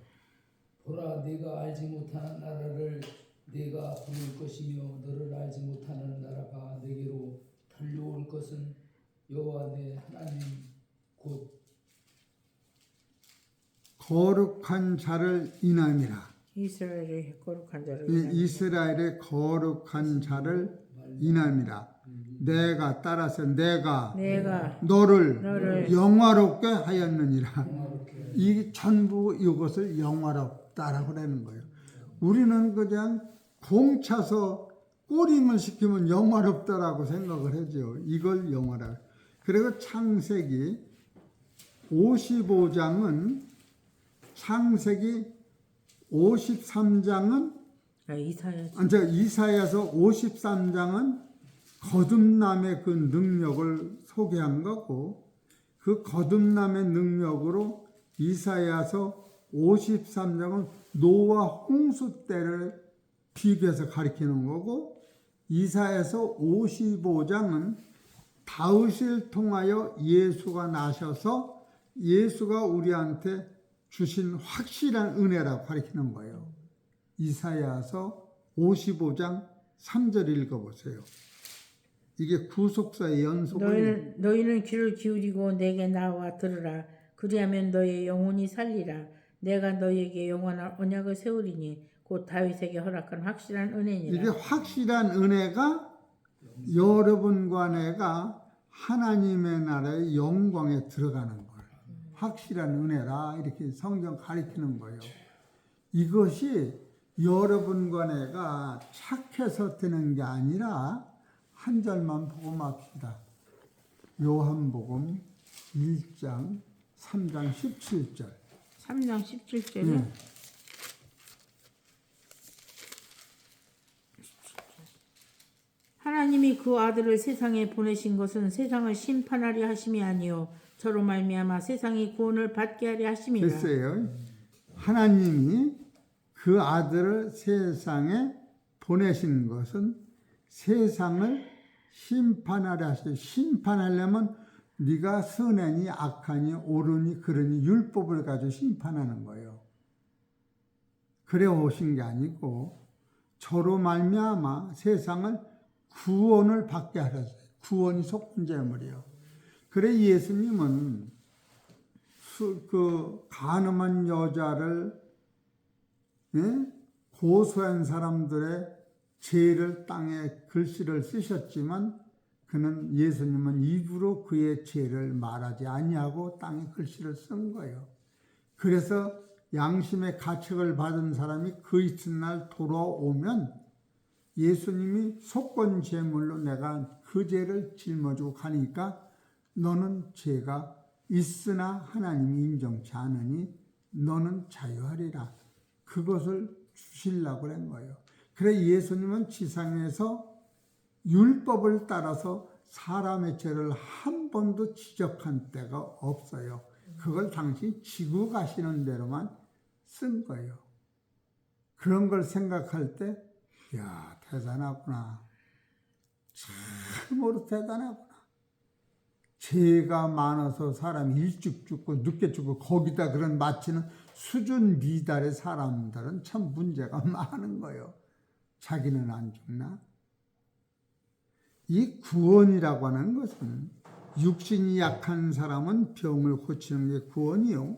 보라, 내가 알지 못하는 나라를 내가 부를 것이며 너를 알지 못하는 나라가 내게로 달려올 것은 여호와 내 하나님 곧 거룩한 자를 인함이라. 이스라엘의 거룩한 자를 이 이스라엘의 거룩한 자를 인함이라. 내가 따라서 내가 너를 영화롭게 하였느니라. 이 전부 이것을 영화롭다라고 하는 거예요. 우리는 그냥 공차서 꼬링을 시키면 영화롭다라고 생각을 하죠. 이걸 영화라. 그리고 창세기 55장은 창세기 53장은 이사야서 53장은 거듭남의 그 능력을 소개한 거고 그 거듭남의 능력으로 이사야서 53장은 노아 홍수 때를 비교해서 가리키는 거고 이사야서 55장은 다윗을 통하여 예수가 나셔서 예수가 우리한테 주신 확실한 은혜라고 가리키는 거예요. 이사야서 55장 3절 읽어보세요. 이게 구속사의 연속을 너희는 귀를 기울이고 내게 나와 들으라. 그리하면 너의 영혼이 살리라. 내가 너희에게 영원한 언약을 세우리니 곧 다윗에게 허락한 확실한 은혜니라. 이게 확실한 은혜가 여러분과 내가 하나님의 나라의 영광에 들어가는 거예요. 확실한 은혜라 이렇게 성경 가리키는 거예요. 이것이 여러분과 내가 착해서 되는 게 아니라 한 절만 보고 맙시다. 요한복음 1장 3장 17절. 3장 17절에 하나님이 그 아들을 세상에 보내신 것은 세상을 심판하려 하심이 아니요 저로 말미암아 세상이 구원을 받게 하려 하심이라. 됐어요. 하나님이 그 아들을 세상에 보내신 것은 세상을 심판하려 하시고 심판하려면 네가 선하니 악하니 옳으니 그러니 율법을 가지고 심판하는 거예요. 그래 오신 게 아니고 저로 말미암아 세상을 구원을 받게 하셨어요. 구원이 속죄물이요. 그래 예수님은 그 간음한 여자를 고소한 사람들의 죄를 땅에 글씨를 쓰셨지만 그는 예수님은 입으로 그의 죄를 말하지 아니하고 땅에 글씨를 쓴 거예요. 그래서 양심의 가책을 받은 사람이 그 이튿날 돌아오면 예수님이 속건 제물로 내가 그 죄를 짊어지고 가니까 너는 죄가 있으나 하나님이 인정치 않으니 너는 자유하리라. 그것을 주시려고 그런 거예요. 그래 예수님은 지상에서 율법을 따라서 사람의 죄를 한 번도 지적한 때가 없어요. 그걸 당시 지고 가시는 대로만 쓴 거예요. 그런 걸 생각할 때, 야, 대단하구나. 참으로 대단하구나. 죄가 많아서 사람이 일찍 죽고 늦게 죽고 거기다 그런 마치는 수준 미달의 사람들은 참 문제가 많은 거예요. 자기는 안 죽나? 이 구원이라고 하는 것은 육신이 약한 사람은 병을 고치는 게 구원이요.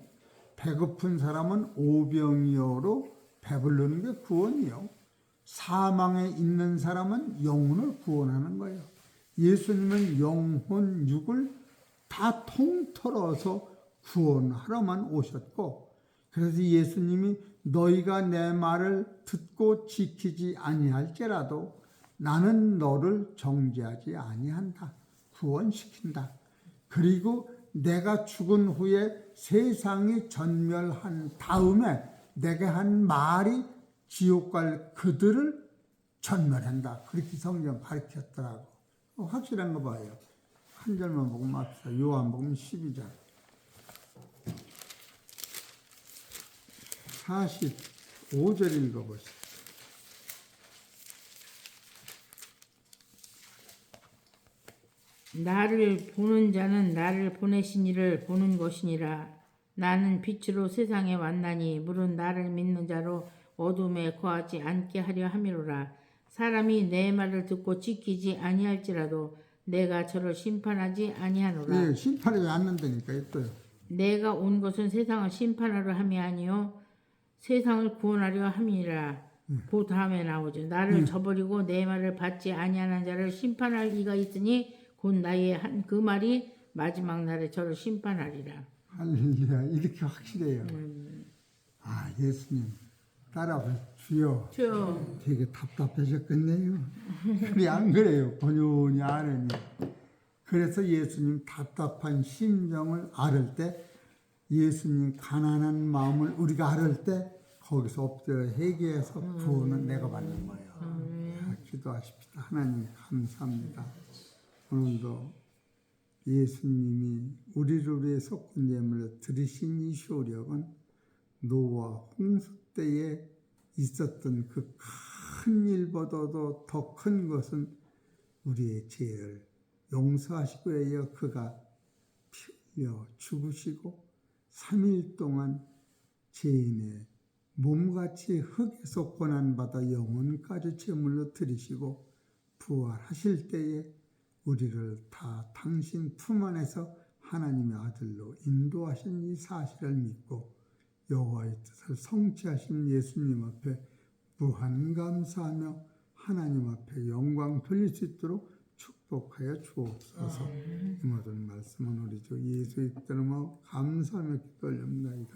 배고픈 사람은 오병이어로 배부르는 게 구원이요. 사망에 있는 사람은 영혼을 구원하는 거예요. 예수님은 영혼, 육을 다 통틀어서 구원하러만 오셨고, 그래서 예수님이 너희가 내 말을 듣고 지키지 아니할지라도 나는 너를 정죄하지 아니한다. 구원시킨다. 그리고 내가 죽은 후에 세상이 전멸한 다음에 내게 한 말이 지옥 갈 그들을 전멸한다. 그렇게 성경 가르쳤더라고. 확실한 거 봐요. 한 절만 보고 맙시다. 요한복음 12장 45절 읽어보시죠. 나를 보는 자는 나를 보내신 이를 보는 것이니라. 나는 빛으로 세상에 왔나니 물은 나를 믿는 자로 어둠에 거하지 않게 하려 함이로라. 사람이 내 말을 듣고 지키지 아니할지라도 내가 저를 심판하지 아니하노라. 예, 심판하지 않는다니까 또요. 내가 온 것은 세상을 심판하려 함이 아니요 세상을 구원하려 함이라. 그 다음에 나오죠. 나를 저버리고 내 말을 받지 아니하는 자를 심판할 이가 있으니 곧 나의 한 그 말이 마지막 날에 저를 심판하리라. 할렐루야. 이렇게 확실해요. 아, 예수님 따라서 주여. 되게 답답하셨겠네요. 그래 안 그래요? 본연이 아느니. 그래서 예수님 답답한 심정을 앓을 때, 예수님 가난한 마음을 우리가 앓을 때 거기서 엎드려 회개해서 구원은 내가 받는 거예요. 야, 기도하십시다. 하나님 감사합니다. 오늘도 예수님이 우리를 위해 속군 예물로 들으신 이 효력은 노아 홍수 때에 있었던 그 큰 일보다도 더 큰 것은 우리의 죄를 용서하시고 해요. 그가 피 흘려 죽으시고 3일 동안 죄인의 몸같이 흙에서 고난받아 영혼까지 제물로 드리시고 부활하실 때에 우리를 다 당신 품 안에서 하나님의 아들로 인도하신 이 사실을 믿고 여호와의 뜻을 성취하신 예수님 앞에 무한 감사하며 하나님 앞에 영광 돌릴 수 있도록 축복하여 주옵소서. 이 모든 말씀은 우리 주 예수의 이름으로 감사하며 기도 올립니다.